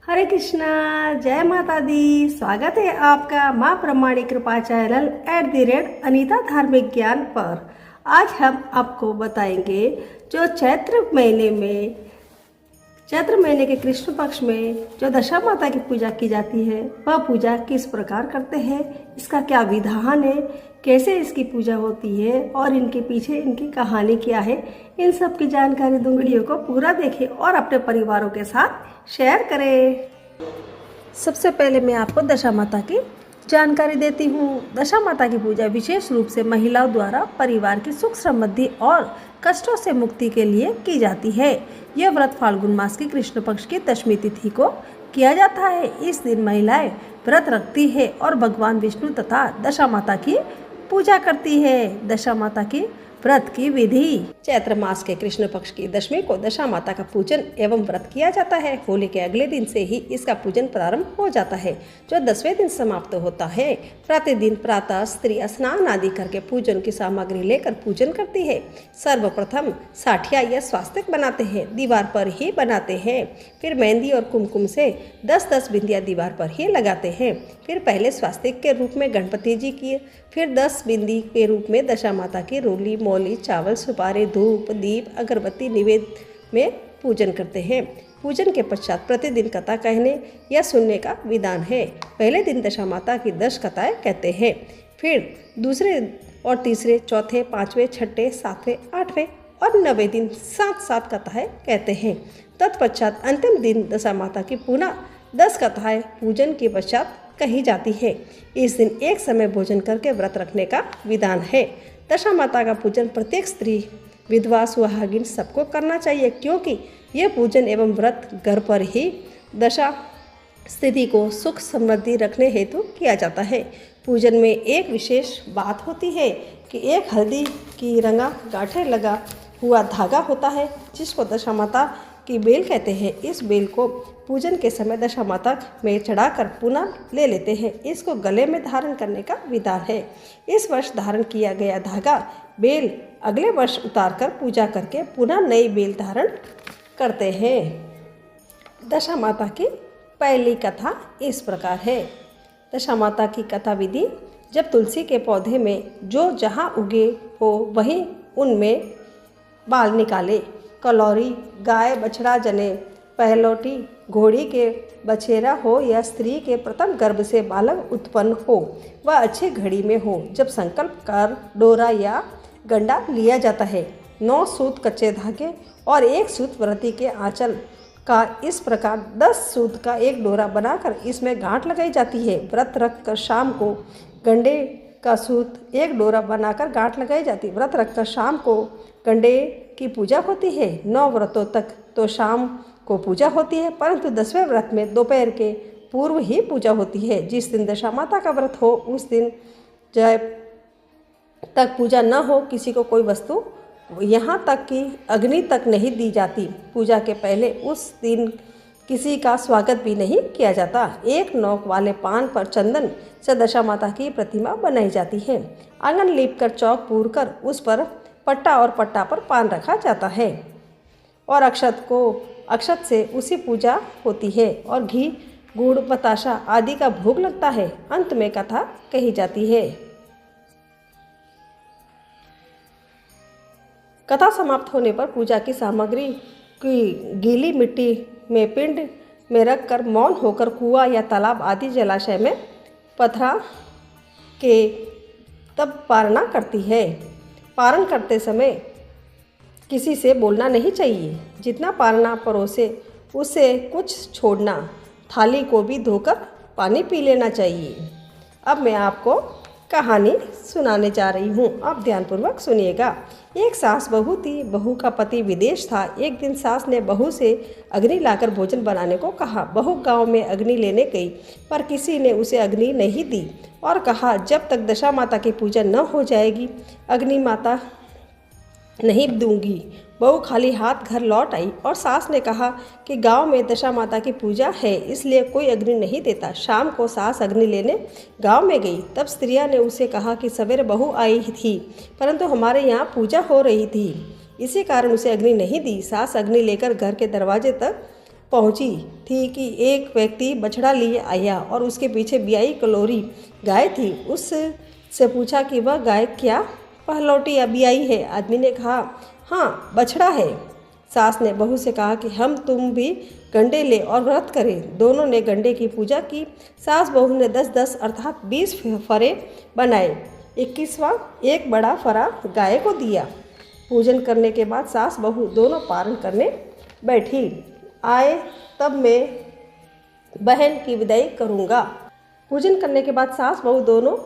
हरे कृष्णा, जय माता दी। स्वागत है आपका माँ प्रमाणिक कृपा चैनल @अनीता धार्मिक ज्ञान पर। आज हम आपको बताएंगे जो चैत्र महीने के कृष्ण पक्ष में जो दशा माता की पूजा की जाती है, वह पूजा किस प्रकार करते हैं, इसका क्या विधान है, कैसे इसकी पूजा होती है और इनके पीछे इनकी कहानी क्या है, इन सब की जानकारी दूंगी। वीडियो को पूरा देखें और अपने परिवारों के साथ शेयर करें। सबसे पहले मैं आपको दशा माता की जानकारी देती हूँ। दशा माता की पूजा विशेष रूप से महिलाओं द्वारा परिवार की सुख समृद्धि और कष्टों से मुक्ति के लिए की जाती है। यह व्रत फाल्गुन मास की कृष्ण पक्ष की दशमी तिथि को किया जाता है। इस दिन महिलाएं व्रत रखती है और भगवान विष्णु तथा दशा माता की पूजा करती है। दशा माता की व्रत की विधि। चैत्र मास के कृष्ण पक्ष की दशमी को दशा माता का पूजन एवं व्रत किया जाता है। होली के अगले दिन से ही इसका पूजन प्रारंभ हो जाता है, जो 10वें दिन समाप्त होता है। प्रतिदिन प्रातः स्त्रियां स्नान आदि करके पूजन की सामग्री लेकर पूजन करती है। सर्वप्रथम साठिया या स्वास्तिक बनाते हैं, दीवार पर ही बनाते हैं। फिर मेहंदी और कुमकुम से 10-10 बिंदियां दीवार पर ही लगाते हैं। फिर पहले स्वास्तिक के रूप में गणपति जी की, फिर 10 बिंदी के रूप में दशा माता की रोली, मौली, चावल, सुपारी, धूप, दीप, अगरबत्ती निवेद्य में पूजन करते हैं। पूजन के पश्चात प्रतिदिन कथा कहने या सुनने का विधान है। पहले दिन दशा माता की 10 कथाएं कहते हैं, फिर दूसरे और तीसरे, चौथे, 5वें, 6ठे, 7वें, 8वें और 9वें दिन 7-7 कथाएं कहते हैं। तत्पश्चात अंतिम दिन दशा माता की पुनः 10 कथाएं पूजन के पश्चात कही जाती है। इस दिन एक समय भोजन करके व्रत रखने का विधान है। दशा माता का पूजन प्रत्येक स्त्री, विधवा, सुहागिन सबको करना चाहिए, क्योंकि यह पूजन एवं व्रत घर पर ही दशा स्थिति को सुख समृद्धि रखने हेतु किया जाता है। पूजन में एक विशेष बात होती है कि एक हल्दी की रंगा गांठे लगा हुआ धागा होता है, जिसको दशा माता की बेल कहते हैं। इस बेल को पूजन के समय दशा माता में चढ़ाकर पुनः ले लेते हैं। इसको गले में धारण करने का विधान है। इस वर्ष धारण किया गया धागा बेल अगले वर्ष उतारकर पूजा करके पुनः नई बेल धारण करते हैं। दशा माता की पहली कथा इस प्रकार है। दशा माता की कथा विधि। जब तुलसी के पौधे में जो जहाँ उगे हो वहीं उनमें बाल निकाले। कलौरी, गाय बछड़ा जने, पहलौटी, घोड़ी के बछेरा हो या स्त्री के प्रथम गर्भ से बालक उत्पन्न हो, वह अच्छी घड़ी में हो, जब संकल्प कर डोरा या गंडा लिया जाता है। 9 सूत कच्चे धागे और 1 सूत व्रती के आंचल का, इस प्रकार 10 सूत का एक डोरा बनाकर इसमें गांठ लगाई जाती है। व्रत रख कर शाम को गंडे का सूत एक डोरा बनाकर गांठ लगाई जाती है। व्रत रखकर शाम को गंडे की पूजा होती है। 9 व्रतों तक तो शाम को पूजा होती है, परंतु 10वें व्रत में दोपहर के पूर्व ही पूजा होती है। जिस दिन दशा माता का व्रत हो उस दिन जब तक पूजा न हो, किसी को कोई वस्तु, यहाँ तक कि अग्नि तक नहीं दी जाती। पूजा के पहले उस दिन किसी का स्वागत भी नहीं किया जाता। 1 नोक वाले पान पर चंदन से दशा माता की प्रतिमा बनाई जाती है। आंगन लीप कर चौक पूर कर उस पर पट्टा और पट्टा पर पान रखा जाता है और अक्षत से उसी पूजा होती है और घी, गुड़, बताशा आदि का भोग लगता है। अंत में कथा कही जाती है। कथा समाप्त होने पर पूजा की सामग्री की गीली मिट्टी में पिंड में रखकर मौन होकर कुआं या तालाब आदि जलाशय में पथरा के तब पारना करती है। पारण करते समय किसी से बोलना नहीं चाहिए। जितना पारना परोसे उससे कुछ छोड़ना। थाली को भी धोकर पानी पी लेना चाहिए। अब मैं आपको कहानी सुनाने जा रही हूँ, आप ध्यानपूर्वक सुनिएगा। एक सास बहू थी। बहू का पति विदेश था। एक दिन सास ने बहू से अग्नि लाकर भोजन बनाने को कहा। बहू गांव में अग्नि लेने गई, पर किसी ने उसे अग्नि नहीं दी और कहा, जब तक दशा माता की पूजा न हो जाएगी अग्नि माता नहीं दूंगी। बहू खाली हाथ घर लौट आई और सास ने कहा कि गांव में दशा माता की पूजा है, इसलिए कोई अग्नि नहीं देता। शाम को सास अग्नि लेने गांव में गई। तब स्त्रियां ने उसे कहा कि सवेरे बहू आई थी, परंतु हमारे यहाँ पूजा हो रही थी, इसी कारण उसे अग्नि नहीं दी। सास अग्नि लेकर घर के दरवाजे तक पहुंची थी कि एक व्यक्ति बछड़ा लिए आया और उसके पीछे ब्याई कलोरी गाय थी। उससे पूछा कि वह गाय क्या पहलौटी या ब्याई है? आदमी ने कहा, हाँ बछड़ा है। सास ने बहू से कहा कि हम तुम भी गंडे ले और व्रत करें। दोनों ने गंडे की पूजा की। सास बहू ने 10-10 अर्थात 20 फरे बनाए। 21वां एक बड़ा फरा गाय को दिया। पूजन करने के बाद सास बहू दोनों पारण करने बैठी। आए तब मैं बहन की विदाई करूँगा। पूजन करने के बाद सास बहू दोनों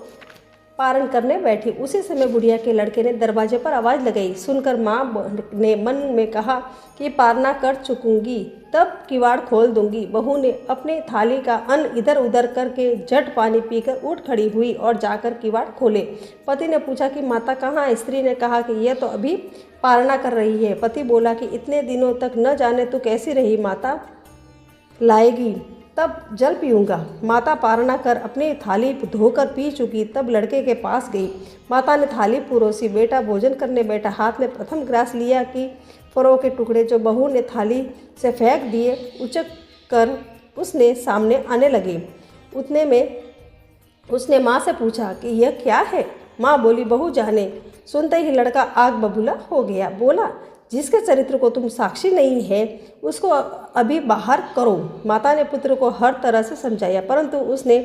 पारण करने बैठी। उसी समय बुढ़िया के लड़के ने दरवाजे पर आवाज़ लगाई। सुनकर माँ ने मन में कहा कि पारना कर चुकूंगी तब किवाड़ खोल दूंगी। बहू ने अपने थाली का अन्न इधर उधर करके झट पानी पीकर उठ खड़ी हुई और जाकर किवाड़ खोले। पति ने पूछा कि माता कहाँ है? स्त्री ने कहा कि यह तो अभी पारना कर रही है। पति बोला कि इतने दिनों तक न जाने तू कैसी रही, माता लाएगी तब जल पीऊँगा। माता पारना कर अपनी थाली धोकर पी चुकी तब लड़के के पास गई। माता ने थाली परोसी। बेटा भोजन करने बैठा। हाथ में प्रथम ग्रास लिया कि फरों के टुकड़े जो बहू ने थाली से फेंक दिए उचक कर उसने सामने आने लगे। उतने में उसने माँ से पूछा कि यह क्या है? माँ बोली, बहू जाने। सुनते ही लड़का आग बबूला हो गया। बोला, जिसके चरित्र को तुम साक्षी नहीं है उसको अभी बाहर करो। माता ने पुत्र को हर तरह से समझाया परंतु उसने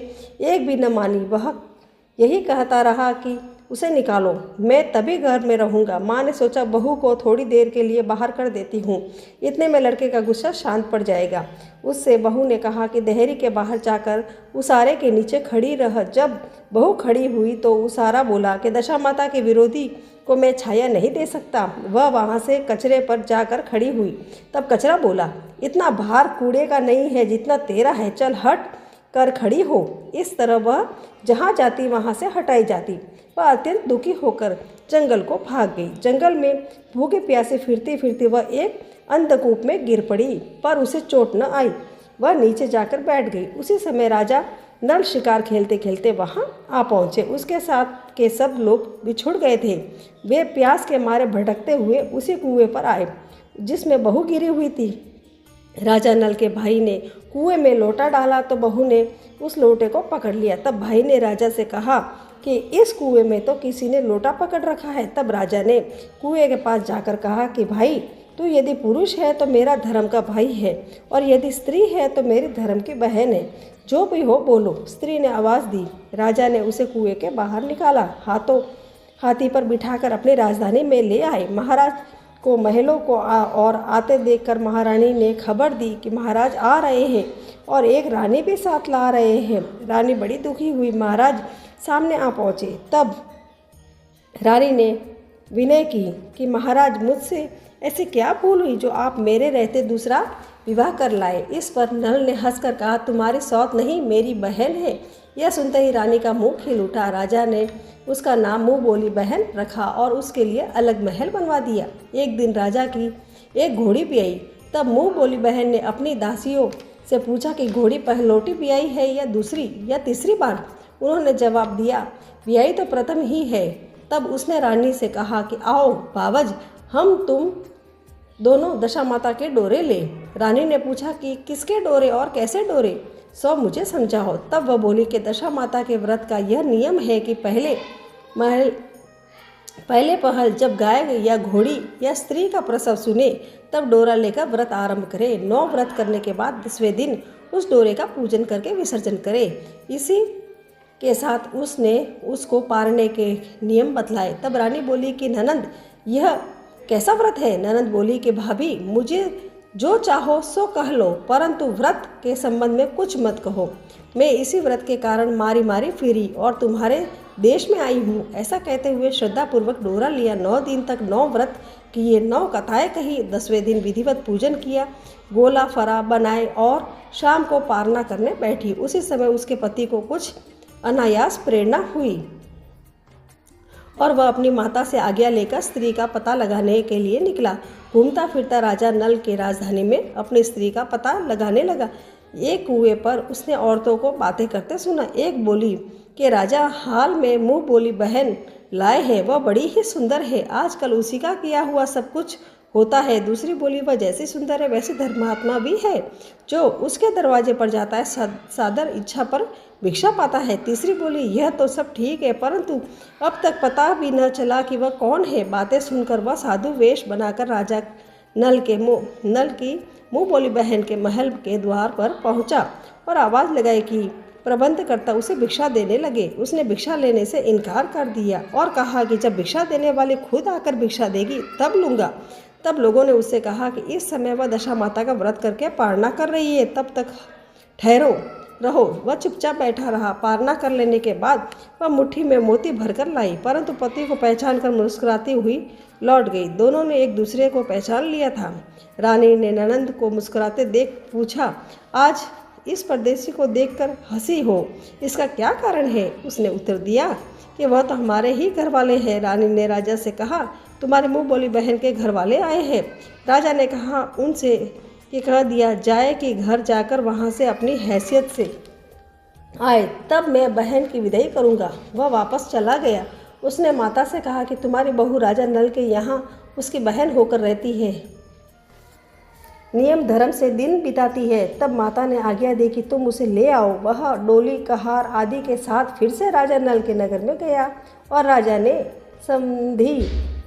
एक भी न मानी। वह यही कहता रहा कि उसे निकालो, मैं तभी घर में रहूँगा। माँ ने सोचा बहू को थोड़ी देर के लिए बाहर कर देती हूँ, इतने में लड़के का गुस्सा शांत पड़ जाएगा। उससे बहू ने कहा कि देहरी के बाहर जाकर उसारे के नीचे खड़ी रह। जब बहू खड़ी हुई तो उसारा बोला कि दशा माता के विरोधी को मैं छाया नहीं दे सकता। वह वहाँ से कचरे पर जाकर खड़ी हुई। तब कचरा बोला, इतना भार कूड़े का नहीं है जितना तेरा है, चल हट कर खड़ी हो। इस तरह वह जहाँ जाती वहाँ से हटाई जाती। वह अत्यंत दुखी होकर जंगल को भाग गई। जंगल में भूखे प्यासे फिरती फिरती वह एक अंधकूप में गिर पड़ी पर उसे चोट न आई। वह नीचे जाकर बैठ गई। उसी समय राजा नल शिकार खेलते खेलते वहाँ आ पहुँचे। उसके साथ के सब लोग बिछुड़ गए थे। वे प्यास के मारे भटकते हुए उसी कुएं पर आए जिसमें बहू गिरी हुई थी। राजा नल के भाई ने कुएं में लोटा डाला तो बहू ने उस लोटे को पकड़ लिया। तब भाई ने राजा से कहा कि इस कुएं में तो किसी ने लोटा पकड़ रखा है। तब राजा ने कुएं के पास जाकर कहा कि भाई, तू यदि पुरुष है तो मेरा धर्म का भाई है और यदि स्त्री है तो मेरी धर्म की बहन है। जो भी हो बोलो। स्त्री ने आवाज़ दी। राजा ने उसे कुएं के बाहर निकाला। हाथी पर बिठाकर अपनी राजधानी में ले आए। महाराज को महलों को और आते देखकर महारानी ने खबर दी कि महाराज आ रहे हैं और एक रानी भी साथ ला रहे हैं। रानी बड़ी दुखी हुई। महाराज सामने आ पहुँचे। तब रानी ने विनय की कि महाराज, मुझसे ऐसी क्या भूल हुई जो आप मेरे रहते दूसरा विवाह कर लाए? इस पर नल ने हंसकर कहा, तुम्हारी सौत नहीं, मेरी बहन है। यह सुनते ही रानी का मुंह खिल उठा। राजा ने उसका नाम मुँह बोली बहन रखा और उसके लिए अलग महल बनवा दिया। एक दिन राजा की एक घोड़ी भी आई। तब मुँह बोली बहन ने अपनी दासियों से पूछा कि घोड़ी पहलौटी ब्याई है या दूसरी या तीसरी बार? उन्होंने जवाब दिया, ब्याई तो प्रथम ही है। तब उसने रानी से कहा कि आओ बावज, हम तुम दोनों दशा माता के डोरे ले। रानी ने पूछा कि किसके डोरे और कैसे डोरे, सो मुझे समझाओ। तब वह बोली कि दशा माता के व्रत का यह नियम है कि पहले पहल जब गाय या घोड़ी या स्त्री का प्रसव सुने तब डोरा लेकर व्रत आरंभ करे। 9 व्रत करने के बाद 10वें दिन उस डोरे का पूजन करके विसर्जन करे। इसी के साथ उसने उसको पारने के नियम बतलाए। तब रानी बोली कि ननंद, यह कैसा व्रत है? ननंद बोली कि भाभी, मुझे जो चाहो सो कह लो परंतु व्रत के संबंध में कुछ मत कहो। मैं इसी व्रत के कारण मारी मारी फिरी और तुम्हारे देश में आई हूँ। ऐसा कहते हुए श्रद्धापूर्वक डोरा लिया। 9 दिन तक 9 व्रत किए, 9 कथाएं कही। 10वें दिन विधिवत पूजन किया, गोला फरा बनाए और शाम को पारना करने बैठी। उसी समय उसके पति को कुछ अनायास प्रेरणा हुई और वह अपनी माता से आज्ञा लेकर स्त्री का पता लगाने के लिए निकला। घूमता फिरता राजा नल के राजधानी में अपनी स्त्री का पता लगाने लगा। एक कुएं पर उसने औरतों को बातें करते सुना। एक बोली कि राजा हाल में मुँह बोली बहन लाए हैं, वह बड़ी ही सुंदर है। आजकल उसी का किया हुआ सब कुछ होता है। दूसरी बोली, वह जैसी सुंदर है वैसी धर्मात्मा भी है। जो उसके दरवाजे पर जाता है सादर इच्छा पर भिक्षा पाता है। तीसरी बोली, यह तो सब ठीक है, परंतु अब तक पता भी न चला कि वह कौन है। बातें सुनकर वह साधु वेश बनाकर राजा नल की मुँह बोली बहन के महल के द्वार पर पहुंचा और आवाज़ लगाई कि प्रबंधकर्ता उसे भिक्षा देने लगे। उसने भिक्षा लेने से इनकार कर दिया और कहा कि जब भिक्षा देने वाली खुद आकर भिक्षा देगी तब लूँगा। तब लोगों ने उससे कहा कि इस समय वह दशा माता का व्रत करके पारणा कर रही है, तब तक ठहरो रहो। वह चुपचाप बैठा रहा। पारणा कर लेने के बाद वह मुट्ठी में मोती भरकर लाई, परंतु पति को पहचान कर मुस्कुराती हुई लौट गई। दोनों ने एक दूसरे को पहचान लिया था। रानी ने ननंद को मुस्कुराते देख पूछा, आज इस परदेसी को देखकर हंसी हो, इसका क्या कारण है? उसने उत्तर दिया कि वह तो हमारे ही घर वाले हैं। रानी ने राजा से कहा, तुम्हारे मुँह बोली बहन के घर वाले आए हैं। राजा ने कहा उनसे कि कह दिया जाए कि घर जाकर वहाँ से अपनी हैसियत से आए, तब मैं बहन की विदाई करूँगा। वह वापस चला गया। उसने माता से कहा कि तुम्हारी बहू राजा नल के यहाँ उसकी बहन होकर रहती है, नियम धर्म से दिन बिताती है। तब माता ने आज्ञा दी कि तुम उसे ले आओ। वह डोली कहार आदि के साथ फिर से राजा नल के नगर में गया और राजा ने समधी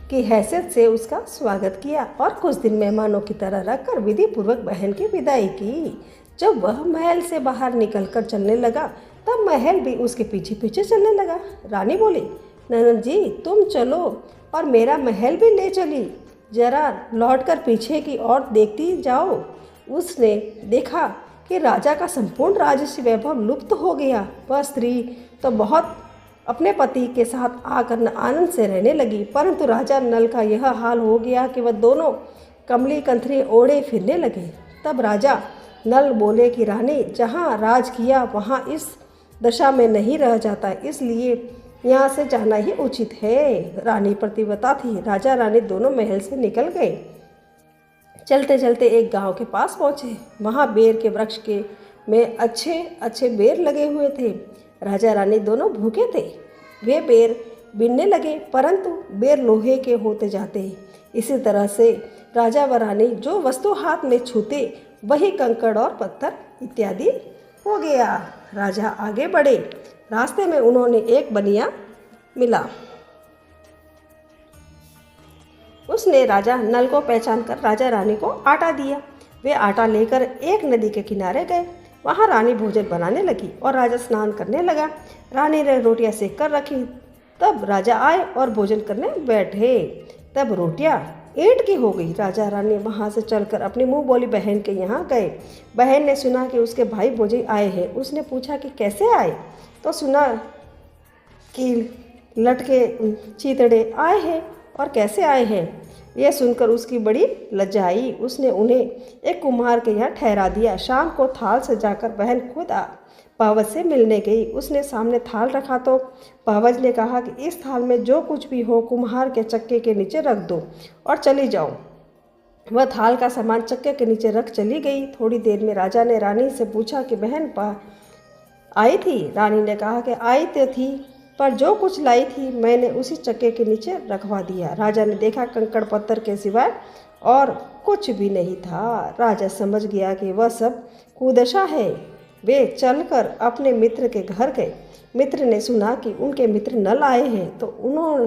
की हैसियत से उसका स्वागत किया और कुछ दिन मेहमानों की तरह रखकर विधि पूर्वक बहन की विदाई की। जब वह महल से बाहर निकलकर चलने लगा तब महल भी उसके पीछे पीछे चलने लगा। रानी बोली, ननद जी तुम चलो और मेरा महल भी ले चली, जरा लौटकर पीछे की ओर देखती जाओ। उसने देखा कि राजा का संपूर्ण राजसी वैभव लुप्त हो गया। वह स्त्री तो बहुत अपने पति के साथ आकर आनंद से रहने लगी, परंतु राजा नल का यह हाल हो गया कि वह दोनों कमली कंथरी ओढ़े फिरने लगे। तब राजा नल बोले कि रानी, जहाँ राज किया वहाँ इस दशा में नहीं रह जाता, इसलिए यहाँ से जाना ही उचित है। रानी प्रतिव्रता थी। राजा रानी दोनों महल से निकल गए। चलते चलते एक गांव के पास पहुँचे। वहाँ बेर के वृक्ष के में अच्छे अच्छे बेर लगे हुए थे। राजा रानी दोनों भूखे थे। वे बेर बीनने लगे, परंतु बेर लोहे के होते जाते। इसी तरह से राजा व रानी जो वस्तु हाथ में छूते वही कंकड़ और पत्थर इत्यादि हो गया। राजा आगे बढ़े। रास्ते में उन्होंने एक बनिया मिला। उसने राजा नल को पहचान कर राजा रानी को आटा दिया। वे आटा लेकर एक नदी के किनारे गए। वहाँ रानी भोजन बनाने लगी और राजा स्नान करने लगा। रानी ने रोटियां सेक कर रखी। तब राजा आए और भोजन करने बैठे। तब रोटियां ईंट की हो गई। राजा रानी वहाँ से चलकर अपनी मुँह बोली बहन के यहाँ गए। बहन ने सुना कि उसके भाई भौजाई आए हैं। उसने पूछा कि कैसे आए, तो सुना कि लटके चीतड़े आए हैं और कैसे आए हैं। यह सुनकर उसकी बड़ी लज्जा आई। उसने उन्हें एक कुम्हार के यहाँ ठहरा दिया। शाम को थाल से जाकर बहन खुद पावज से मिलने गई। उसने सामने थाल रखा तो पावज ने कहा कि इस थाल में जो कुछ भी हो कुम्हार के चक्के के नीचे रख दो और चली जाओ। वह थाल का सामान चक्के के नीचे रख चली गई। थोड़ी देर में राजा ने रानी से पूछा कि बहन आई थी। रानी ने कहा कि आई तो थी, पर जो कुछ लाई थी मैंने उसी चक्के के नीचे रखवा दिया। राजा ने देखा कंकड़ पत्थर के सिवाय और कुछ भी नहीं था। राजा समझ गया कि वह सब कुदशा है। वे चलकर अपने मित्र के घर गए। मित्र ने सुना कि उनके मित्र नल आए हैं, तो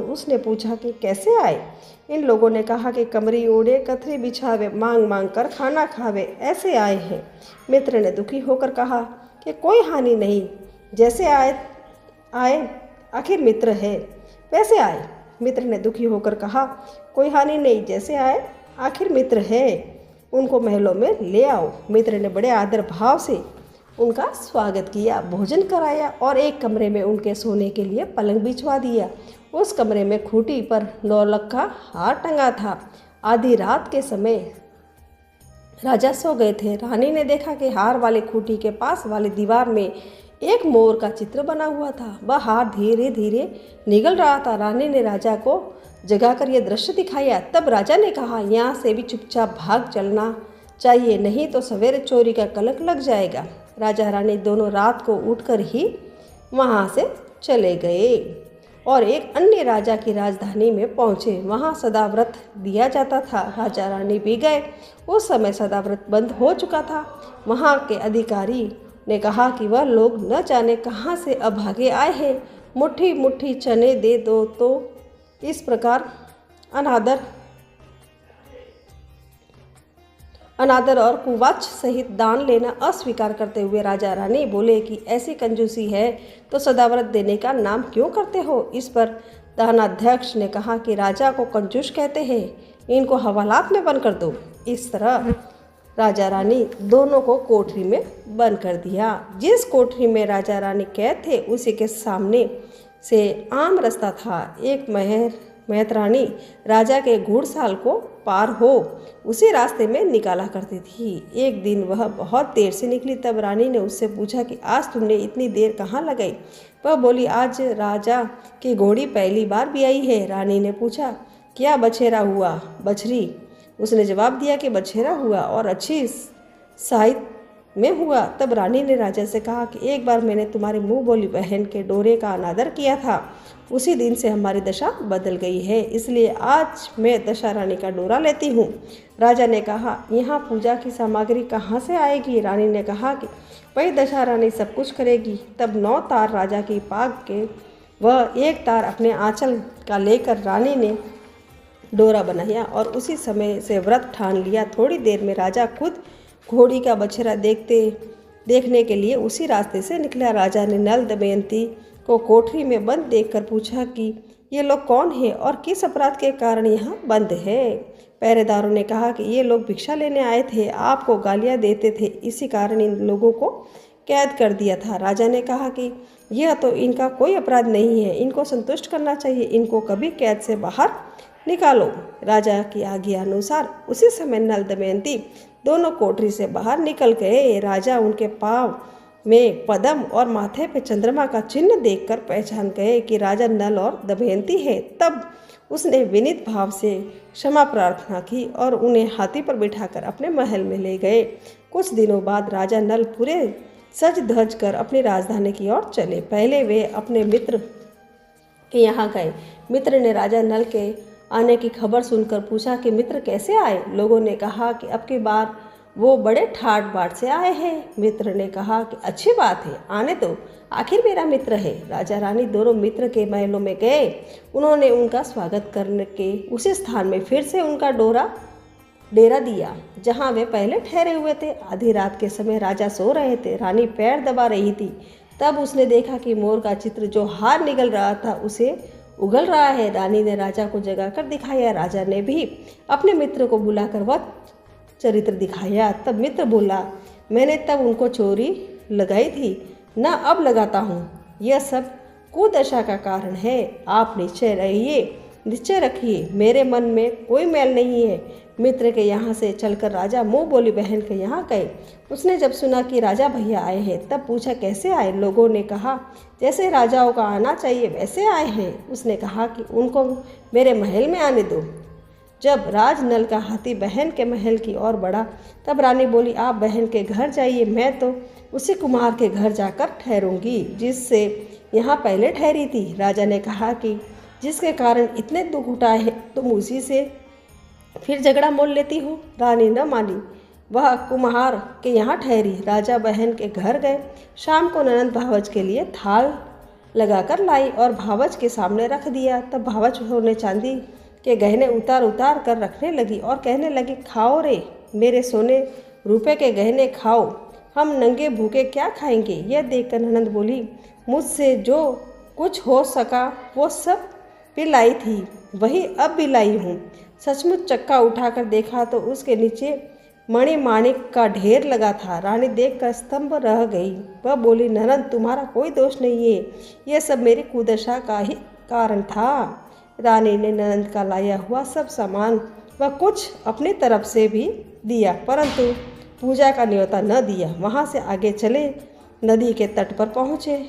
उसने पूछा कि कैसे आए। इन लोगों ने कहा कि कमरी ओढ़े कथरी बिछावे मांग मांग कर खाना खावे ऐसे आए हैं। मित्र ने दुखी होकर कहा कि कोई हानि नहीं, जैसे आए आखिर मित्र है वैसे आए। मित्र ने दुखी होकर कहा कोई हानि नहीं, जैसे आए आखिर मित्र है, उनको महलों में ले आओ। मित्र ने बड़े आदर भाव से उनका स्वागत किया, भोजन कराया और एक कमरे में उनके सोने के लिए पलंग बिछवा दिया। उस कमरे में खूंटी पर नौलख का हार टंगा था। आधी रात के समय राजा सो गए थे। रानी ने देखा कि हार वाली खूंटी के पास वाली दीवार में एक मोर का चित्र बना हुआ था। वह हार धीरे धीरे निगल रहा था। रानी ने राजा को जगाकर यह दृश्य दिखाया। तब राजा ने कहा, यहाँ से भी चुपचाप भाग चलना चाहिए, नहीं तो सवेरे चोरी का कलंक लग जाएगा। राजा रानी दोनों रात को उठकर ही वहाँ से चले गए और एक अन्य राजा की राजधानी में पहुँचे। वहाँ सदाव्रत दिया जाता था। राजा रानी भी गए। उस समय सदाव्रत बंद हो चुका था। वहाँ के अधिकारी ने कहा कि वह लोग न जाने कहाँ से अभागे आए हैं, मुट्ठी मुट्ठी चने दे दो। तो इस प्रकार अनादर और कुवाच सहित दान लेना अस्वीकार करते हुए राजा रानी बोले कि ऐसी कंजूसी है तो सदाव्रत देने का नाम क्यों करते हो। इस पर दानाध्यक्ष ने कहा कि राजा को कंजूस कहते हैं, इनको हवालात में बंद कर दो। इस तरह राजा रानी दोनों को कोठरी में बंद कर दिया। जिस कोठरी में राजा रानी कैद थे उसी के सामने से आम रास्ता था। एक मेहतरानी राजा के घुड़साल को पार हो उसी रास्ते में निकाला करती थी। एक दिन वह बहुत देर से निकली। तब रानी ने उससे पूछा कि आज तुमने इतनी देर कहाँ लगाई। वह बोली, आज राजा की घोड़ी पहली बार भी आई है। रानी ने पूछा, क्या बछेरा हुआ बछरी? उसने जवाब दिया कि बछेरा हुआ और अच्छी साहित्य में हुआ। तब रानी ने राजा से कहा कि एक बार मैंने तुम्हारी मुँह बोली बहन के डोरे का अनादर किया था, उसी दिन से हमारी दशा बदल गई है, इसलिए आज मैं दशा रानी का डोरा लेती हूँ। राजा ने कहा, यहाँ पूजा की सामग्री कहाँ से आएगी? रानी ने कहा कि वही दशा रानी सब कुछ करेगी। तब 9 तार राजा की पाग के वह एक तार अपने आंचल का लेकर रानी ने डोरा बनाया और उसी समय से व्रत ठान लिया। थोड़ी देर में राजा खुद घोड़ी का बछड़ा देखने के लिए उसी रास्ते से निकला। राजा ने नल दमयंती को कोठरी में बंद देखकर पूछा कि ये लोग कौन हैं और किस अपराध के कारण यहाँ बंद है। पहरेदारों ने कहा कि ये लोग भिक्षा लेने आए थे, आपको गालियाँ देते थे, इसी कारण इन लोगों को कैद कर दिया था। राजा ने कहा कि यह तो इनका कोई अपराध नहीं है, इनको संतुष्ट करना चाहिए, इनको कभी कैद से बाहर निकालो। राजा की आज्ञा अनुसार उसी समय नल दमयंती दोनों कोठरी से बाहर निकल गए। राजा उनके पाँव में पद्म और माथे पे चंद्रमा का चिन्ह देखकर पहचान गए कि राजा नल और दमयंती है। तब उसने विनीत भाव से क्षमा प्रार्थना की और उन्हें हाथी पर बिठाकर अपने महल में ले गए। कुछ दिनों बाद राजा नल पूरे सज धज कर अपनी राजधानी की ओर चले। पहले वे अपने मित्र के यहाँ गए। मित्र ने राजा नल के आने की खबर सुनकर पूछा कि मित्र कैसे आए। लोगों ने कहा कि अब की बार वो बड़े ठाट बाट से आए हैं। मित्र ने कहा कि अच्छी बात है, आने दो, आखिर मेरा मित्र है। राजा रानी दोनों मित्र के महलों में गए। उन्होंने उनका स्वागत करने के उसी स्थान में फिर से उनका डेरा दिया जहाँ वे पहले ठहरे हुए थे। आधी रात के समय राजा सो रहे थे। रानी पैर दबा रही थी। तब उसने देखा कि मोर का चित्र जो हार निगल रहा था उसे उगल रहा है। रानी ने राजा को जगाकर दिखाया। राजा ने भी अपने मित्र को बुलाकर वह चरित्र दिखाया। तब मित्र बोला, मैंने तब उनको चोरी लगाई थी, न अब लगाता हूँ। यह सब कुदशा का कारण है। आप निश्चय रखिए, मेरे मन में कोई मैल नहीं है। मित्र के यहाँ से चलकर राजा मुँह बोली बहन के यहाँ गए। उसने जब सुना कि राजा भैया आए हैं तब पूछा, कैसे आए? लोगों ने कहा, जैसे राजाओं का आना चाहिए वैसे आए हैं। उसने कहा कि उनको मेरे महल में आने दो। जब राजनल का हाथी बहन के महल की ओर बढ़ा तब रानी बोली, आप बहन के घर जाइए, मैं तो उसी कुम्हार के घर जाकर ठहरूंगी जिससे यहाँ पहले ठहरी थी। राजा ने कहा कि जिसके कारण इतने दुख उठाए हैं तुम उसी से फिर झगड़ा मोल लेती हो। रानी न मानी, वह कुम्हार के यहाँ ठहरी। राजा बहन के घर गए। शाम को ननद भावज के लिए थाल लगाकर लाई और भावज के सामने रख दिया। तब भावज ने चांदी के गहने उतार कर रखने लगी और कहने लगी, खाओ रे मेरे सोने रुपए के गहने खाओ, हम नंगे भूखे क्या खाएंगे। यह देखकर ननद बोली, मुझसे जो कुछ हो सका वो सब पिलाई थी, वही अब भी लाई हूँ। सचमुच चक्का उठाकर देखा तो उसके नीचे मणि माणिक का ढेर लगा था। रानी देखकर स्तंभ रह गई। वह बोली, ननद तुम्हारा कोई दोष नहीं है, यह सब मेरी कुदशा का ही कारण था। रानी ने ननद का लाया हुआ सब सामान व कुछ अपनी तरफ से भी दिया, परंतु पूजा का न्योता न दिया। वहाँ से आगे चले, नदी के तट पर पहुँचे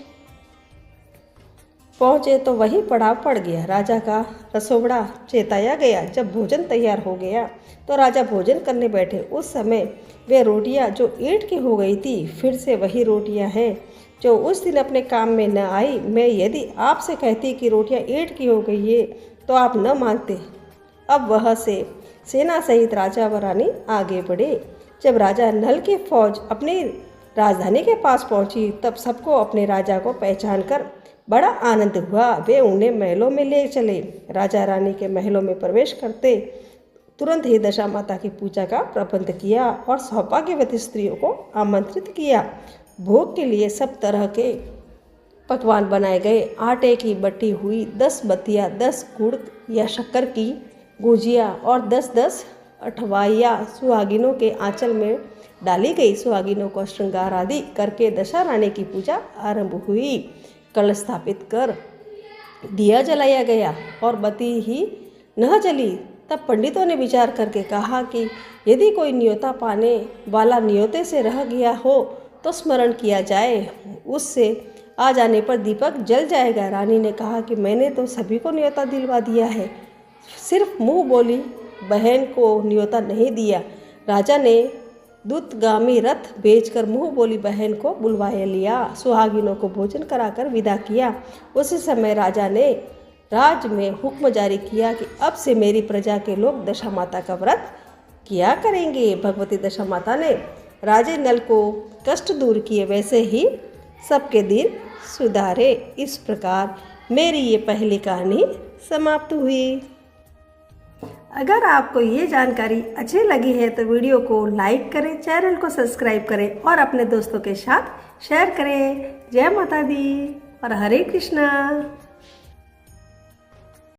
तो वहीं पड़ाव पड़ गया। राजा का रसोबड़ा चेताया गया। जब भोजन तैयार हो गया तो राजा भोजन करने बैठे। उस समय वे रोटियां जो ईंट की हो गई थी फिर से वही रोटियां हैं जो उस दिन अपने काम में न आई। मैं यदि आपसे कहती कि रोटियां ईंट की हो गई है तो आप न मानते। अब वह से सेना सहित राजा व रानी आगे बढ़े। जब राजा नल की फौज अपनी राजधानी के पास पहुंची तब सबको अपने राजा को पहचान कर बड़ा आनंद हुआ। वे उन्हें महलों में ले चले। राजा रानी के महलों में प्रवेश करते तुरंत ही दशा माता की पूजा का प्रबंध किया और सौभाग्यवती स्त्रियों को आमंत्रित किया। भोग के लिए सब तरह के पकवान बनाए गए। आटे की बटी हुई 10 बत्तियाँ, 10 गुड़ या शक्कर की गुजिया और 10-10 अठवाइयाँ सुहागिनों के आंचल में डाली गई। सुहागिनों को श्रृंगार आदि करके दशा रानी की पूजा आरंभ हुई। कलश स्थापित कर दिया जलाया गया और बत्ती ही न जली। तब पंडितों ने विचार करके कहा कि यदि कोई न्योता पाने वाला न्योते से रह गया हो तो स्मरण किया जाए, उससे आ जाने पर दीपक जल जाएगा। रानी ने कहा कि मैंने तो सभी को न्योता दिलवा दिया है, सिर्फ मुँह बोली बहन को न्योता नहीं दिया। राजा ने दूतगामी रथ भेजकर मुँह बोली बहन को बुलवा लिया। सुहागिनों को भोजन कराकर विदा किया। उसी समय राजा ने राज में हुक्म जारी किया कि अब से मेरी प्रजा के लोग दशा माता का व्रत किया करेंगे। भगवती दशा माता ने राजे नल को कष्ट दूर किए, वैसे ही सबके दिन सुधारे। इस प्रकार मेरी ये पहली कहानी समाप्त हुई। अगर आपको ये जानकारी अच्छी लगी है तो वीडियो को लाइक करें, चैनल को सब्सक्राइब करें और अपने दोस्तों के साथ शेयर करें। जय माता दी और हरे कृष्णा।